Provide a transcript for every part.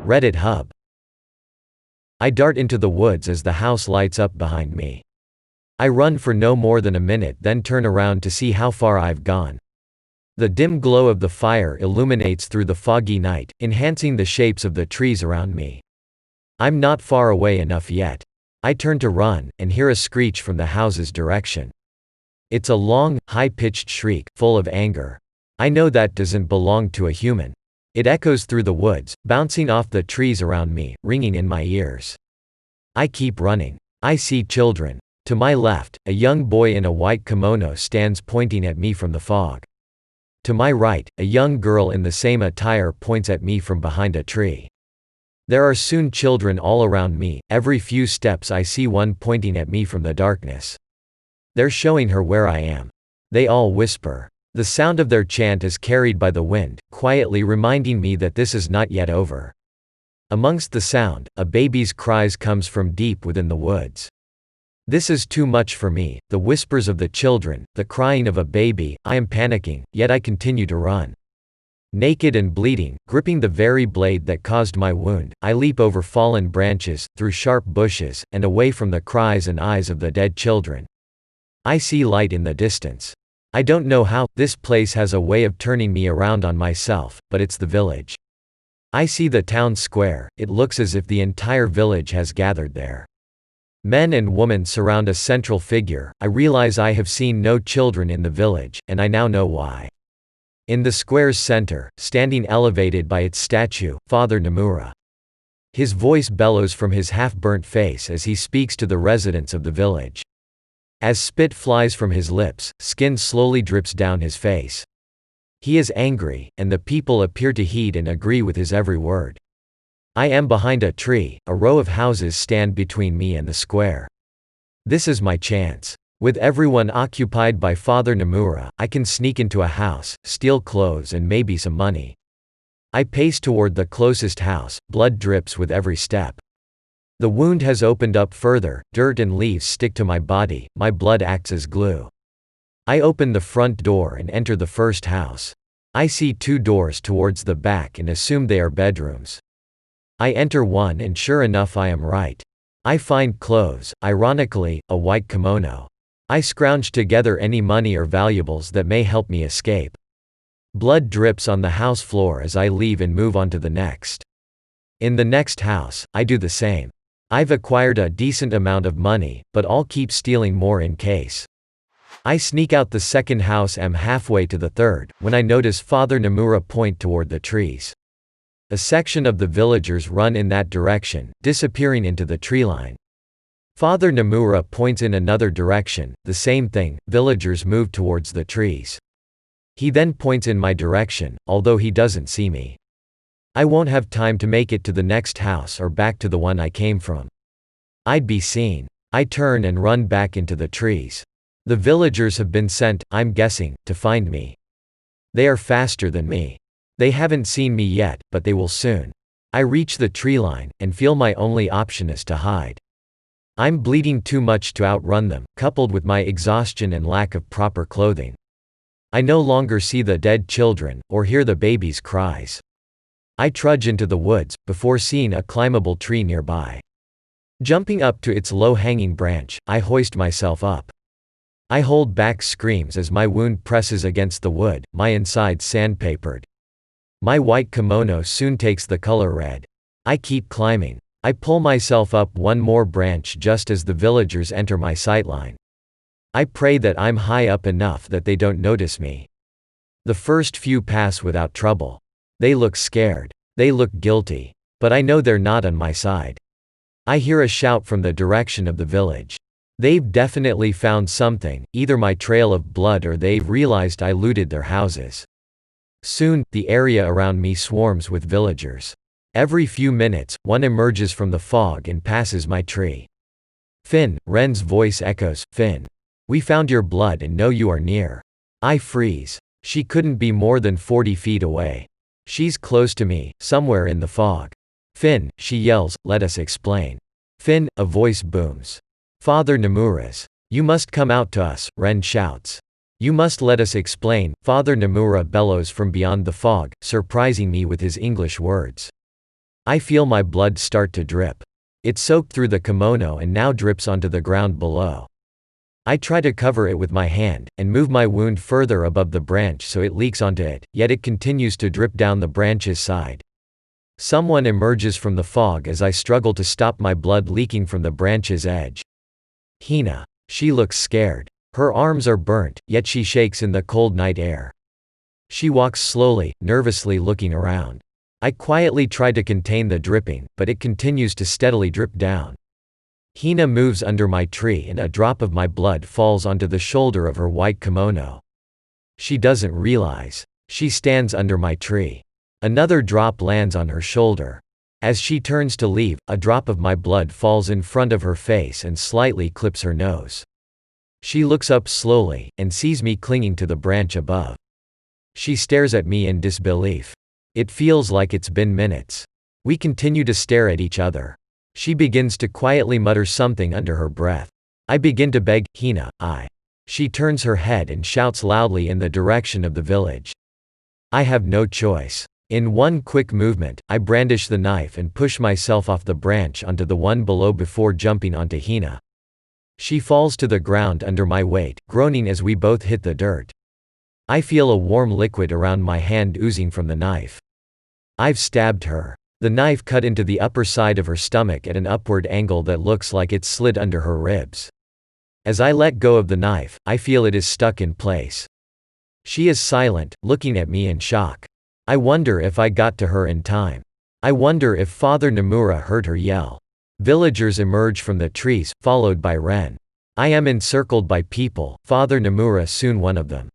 RedditHub. I dart into the woods as the house lights up behind me. I run for no more than a minute, then turn around to see how far I've gone. The dim glow of the fire illuminates through the foggy night, enhancing the shapes of the trees around me. I'm not far away enough yet. I turn to run, and hear a screech from the house's direction. It's a long, high-pitched shriek, full of anger. I know that doesn't belong to a human. It echoes through the woods, bouncing off the trees around me, ringing in my ears. I keep running. I see children. To my left, a young boy in a white kimono stands pointing at me from the fog. To my right, a young girl in the same attire points at me from behind a tree. There are soon children all around me. Every few steps I see one pointing at me from the darkness. They're showing her where I am. They all whisper. The sound of their chant is carried by the wind, quietly reminding me that this is not yet over. Amongst the sound, a baby's cries comes from deep within the woods. This is too much for me, the whispers of the children, the crying of a baby. I am panicking, yet I continue to run. Naked and bleeding, gripping the very blade that caused my wound, I leap over fallen branches, through sharp bushes, and away from the cries and eyes of the dead children. I see light in the distance. I don't know how. This place has a way of turning me around on myself, but it's the village. I see the town square. It looks as if the entire village has gathered there. Men and women surround a central figure. I realize I have seen no children in the village, and I now know why. In the square's center, standing elevated by its statue, Father Nomura. His voice bellows from his half-burnt face as he speaks to the residents of the village. As spit flies from his lips, skin slowly drips down his face. He is angry, and the people appear to heed and agree with his every word. I am behind a tree. A row of houses stand between me and the square. This is my chance. With everyone occupied by Father Nomura, I can sneak into a house, steal clothes and maybe some money. I pace toward the closest house. Blood drips with every step. The wound has opened up further, dirt and leaves stick to my body, my blood acts as glue. I open the front door and enter the first house. I see two doors towards the back and assume they are bedrooms. I enter one and sure enough I am right. I find clothes, ironically, a white kimono. I scrounge together any money or valuables that may help me escape. Blood drips on the house floor as I leave and move on to the next. In the next house, I do the same. I've acquired a decent amount of money, but I'll keep stealing more in case. I sneak out the second house. I'm halfway to the third, when I notice Father Nomura point toward the trees. A section of the villagers run in that direction, disappearing into the tree line. Father Nomura points in another direction, the same thing, villagers move towards the trees. He then points in my direction, although he doesn't see me. I won't have time to make it to the next house or back to the one I came from. I'd be seen. I turn and run back into the trees. The villagers have been sent, I'm guessing, to find me. They are faster than me. They haven't seen me yet, but they will soon. I reach the tree line, and feel my only option is to hide. I'm bleeding too much to outrun them, coupled with my exhaustion and lack of proper clothing. I no longer see the dead children, or hear the babies' cries. I trudge into the woods, before seeing a climbable tree nearby. Jumping up to its low-hanging branch, I hoist myself up. I hold back screams as my wound presses against the wood, my insides sandpapered. My white kimono soon takes the color red. I keep climbing. I pull myself up one more branch just as the villagers enter my sightline. I pray that I'm high up enough that they don't notice me. The first few pass without trouble. They look scared. They look guilty. But I know they're not on my side. I hear a shout from the direction of the village. They've definitely found something, either my trail of blood or they've realized I looted their houses. Soon, the area around me swarms with villagers. Every few minutes, one emerges from the fog and passes my tree. Finn, Ren's voice echoes, Finn. We found your blood and know you are near. I freeze. She couldn't be more than 40 feet away. She's close to me, somewhere in the fog. Finn, she yells, let us explain. Finn, a voice booms. Father Nomura's. You must come out to us, Ren shouts. You must let us explain, Father Nomura bellows from beyond the fog, surprising me with his English words. I feel my blood start to drip. It soaked through the kimono and now drips onto the ground below. I try to cover it with my hand, and move my wound further above the branch so it leaks onto it, yet it continues to drip down the branch's side. Someone emerges from the fog as I struggle to stop my blood leaking from the branch's edge. Hina. She looks scared. Her arms are burnt, yet she shakes in the cold night air. She walks slowly, nervously looking around. I quietly try to contain the dripping, but it continues to steadily drip down. Hina moves under my tree and a drop of my blood falls onto the shoulder of her white kimono. She doesn't realize. She stands under my tree. Another drop lands on her shoulder. As she turns to leave, a drop of my blood falls in front of her face and slightly clips her nose. She looks up slowly, and sees me clinging to the branch above. She stares at me in disbelief. It feels like it's been minutes. We continue to stare at each other. She begins to quietly mutter something under her breath. I begin to beg, Hina, She turns her head and shouts loudly in the direction of the village. I have no choice. In one quick movement, I brandish the knife and push myself off the branch onto the one below before jumping onto Hina. She falls to the ground under my weight, groaning as we both hit the dirt. I feel a warm liquid around my hand oozing from the knife. I've stabbed her. The knife cut into the upper side of her stomach at an upward angle that looks like it slid under her ribs. As I let go of the knife, I feel it is stuck in place. She is silent, looking at me in shock. I wonder if I got to her in time. I wonder if Father Nomura heard her yell. Villagers emerge from the trees, followed by Ren. I am encircled by people, Father Nomura soon one of them.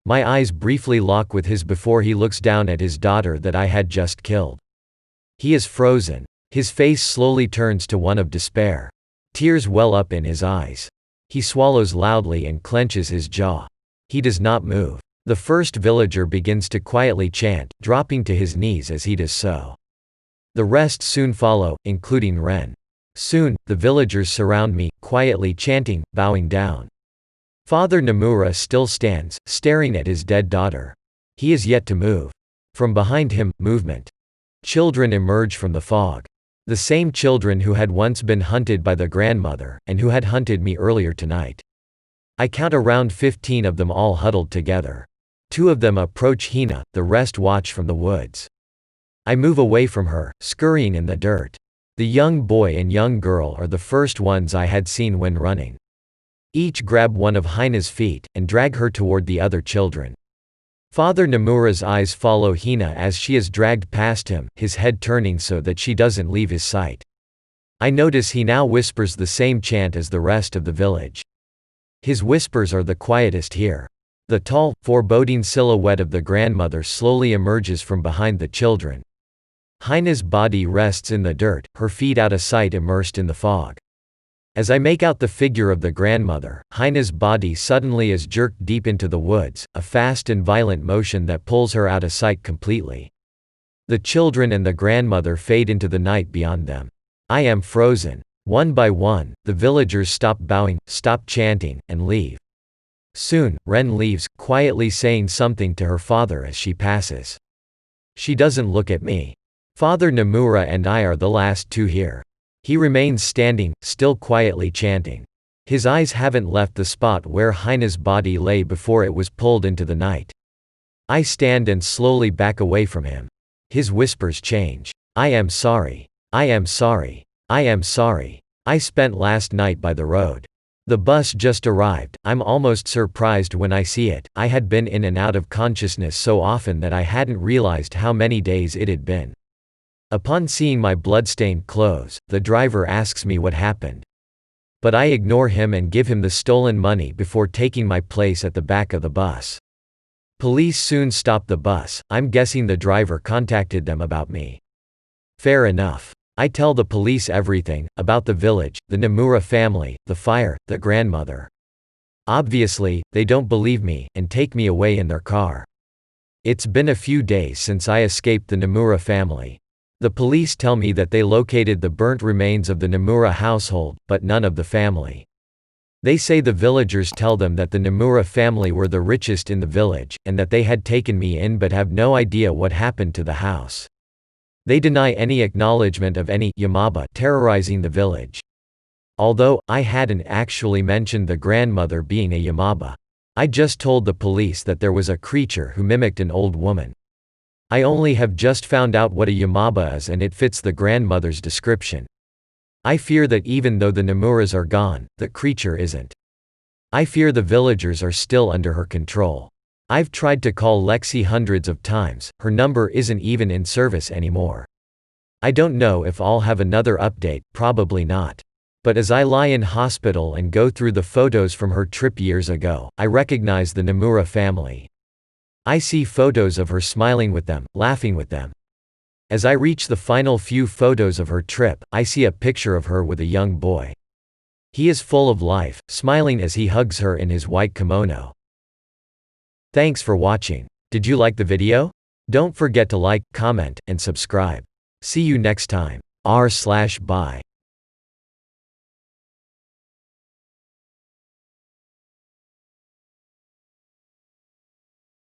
My eyes briefly lock with his before he looks down at his daughter that I had just killed. He is frozen. His face slowly turns to one of despair. Tears well up in his eyes. He swallows loudly and clenches his jaw. He does not move. The first villager begins to quietly chant, dropping to his knees as he does so. The rest soon follow, including Ren. Soon, the villagers surround me, quietly chanting, bowing down. Father Nomura still stands, staring at his dead daughter. He is yet to move. From behind him, movement. Children emerge from the fog. The same children who had once been hunted by the grandmother, and who had hunted me earlier tonight. I count around 15 of them all huddled together. 2 of them approach Hina, the rest watch from the woods. I move away from her, scurrying in the dirt. The young boy and young girl are the first ones I had seen when running. Each grab one of Hina's feet, and drag her toward the other children. Father Nomura's eyes follow Hina as she is dragged past him, his head turning so that she doesn't leave his sight. I notice he now whispers the same chant as the rest of the village. His whispers are the quietest here. The tall, foreboding silhouette of the grandmother slowly emerges from behind the children. Hina's body rests in the dirt, her feet out of sight immersed in the fog. As I make out the figure of the grandmother, Hina's body suddenly is jerked deep into the woods, a fast and violent motion that pulls her out of sight completely. The children and the grandmother fade into the night beyond them. I am frozen. One by one, the villagers stop bowing, stop chanting, and leave. Soon, Ren leaves, quietly saying something to her father as she passes. She doesn't look at me. Father Nomura and I are the last 2 here. He remains standing, still quietly chanting. His eyes haven't left the spot where Hina's body lay before it was pulled into the night. I stand and slowly back away from him. His whispers change. I am sorry. I am sorry. I am sorry. I spent last night by the road. The bus just arrived. I'm almost surprised when I see it. I had been in and out of consciousness so often that I hadn't realized how many days it had been. Upon seeing my bloodstained clothes, the driver asks me what happened. But I ignore him and give him the stolen money before taking my place at the back of the bus. Police soon stop the bus. I'm guessing the driver contacted them about me. Fair enough. I tell the police everything, about the village, the Nomura family, the fire, the grandmother. Obviously, they don't believe me, and take me away in their car. It's been a few days since I escaped the Nomura family. The police tell me that they located the burnt remains of the Nomura household, but none of the family. They say the villagers tell them that the Nomura family were the richest in the village, and that they had taken me in but have no idea what happened to the house. They deny any acknowledgement of any Yamaba terrorizing the village. Although, I hadn't actually mentioned the grandmother being a Yamaba. I just told the police that there was a creature who mimicked an old woman. I only have just found out what a Yamaba is and it fits the grandmother's description. I fear that even though the Namuras are gone, the creature isn't. I fear the villagers are still under her control. I've tried to call Lexi hundreds of times, her number isn't even in service anymore. I don't know if I'll have another update, probably not. But as I lie in hospital and go through the photos from her trip years ago, I recognize the Namura family. I see photos of her smiling with them, laughing with them. As I reach the final few photos of her trip, I see a picture of her with a young boy. He is full of life, smiling as he hugs her in his white kimono. Thanks for watching. Did you like the video? Don't forget to like, comment, and subscribe. See you next time. R/Bye.